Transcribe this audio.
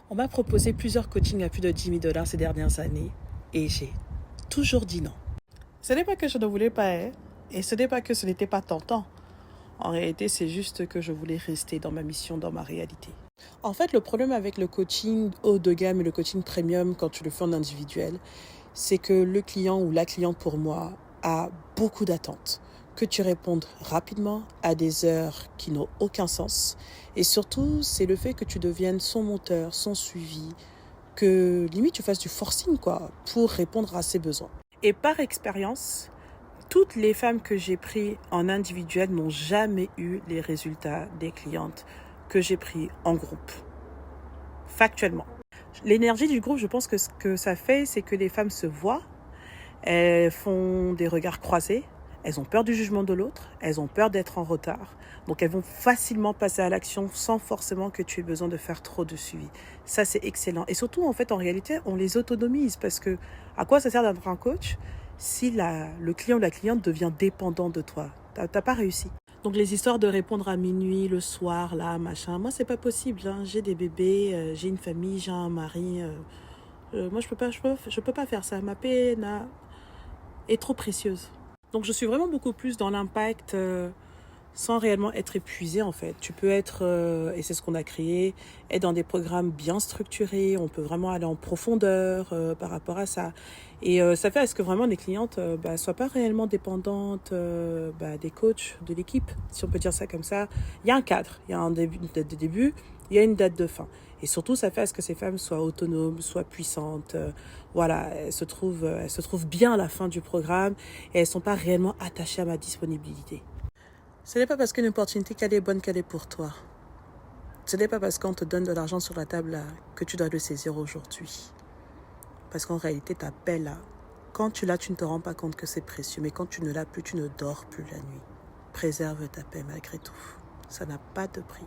On m'a proposé plusieurs coachings à plus de 10 000 $ ces dernières années et j'ai toujours dit non. Ce n'est pas que je ne voulais pas, et ce n'est pas que ce n'était pas tentant. En réalité, c'est juste que je voulais rester dans ma mission, dans ma réalité. En fait, le problème avec le coaching haut de gamme et le coaching premium quand tu le fais en individuel, c'est que le client ou la cliente pour moi a beaucoup d'attentes. Que tu répondes rapidement à des heures qui n'ont aucun sens. Et surtout, c'est le fait que tu deviennes son monteur, son suivi, que limite tu fasses du forcing quoi, pour répondre à ses besoins. Et par expérience, toutes les femmes que j'ai prises en individuel n'ont jamais eu les résultats des clientes que j'ai pris en groupe. Factuellement. L'énergie du groupe, je pense que ce que ça fait, c'est que les femmes se voient, elles font des regards croisés, elles ont peur du jugement de l'autre, elles ont peur d'être en retard. Donc elles vont facilement passer à l'action sans forcément que tu aies besoin de faire trop de suivi. Ça, c'est excellent. Et surtout, en fait, en réalité, on les autonomise parce que à quoi ça sert d'avoir un coach si le client ou la cliente devient dépendant de toi? T'as pas réussi. Donc les histoires de répondre à minuit, le soir, là, machin, moi, c'est pas possible. Hein. J'ai des bébés, j'ai une famille, j'ai un mari. Moi, je peux pas faire ça. Ma paix est trop précieuse. Donc je suis vraiment beaucoup plus dans l'impact sans réellement être épuisé en fait. Tu peux être, et c'est ce qu'on a créé, être dans des programmes bien structurés, on peut vraiment aller en profondeur par rapport à ça. Et ça fait à ce que vraiment les clientes soient pas réellement dépendantes des coachs, de l'équipe, si on peut dire ça comme ça. Il y a un cadre, il y a un début, une date de début, il y a une date de fin. Et surtout, ça fait à ce que ces femmes soient autonomes, soient puissantes. Voilà, elles se trouvent bien à la fin du programme et elles ne sont pas réellement attachées à ma disponibilité. Ce n'est pas parce qu'une opportunité qu'elle est bonne qu'elle est pour toi. Ce n'est pas parce qu'on te donne de l'argent sur la table là, que tu dois le saisir aujourd'hui. Parce qu'en réalité, ta paix là, quand tu l'as, tu ne te rends pas compte que c'est précieux. Mais quand tu ne l'as plus, tu ne dors plus la nuit. Préserve ta paix malgré tout. Ça n'a pas de prix.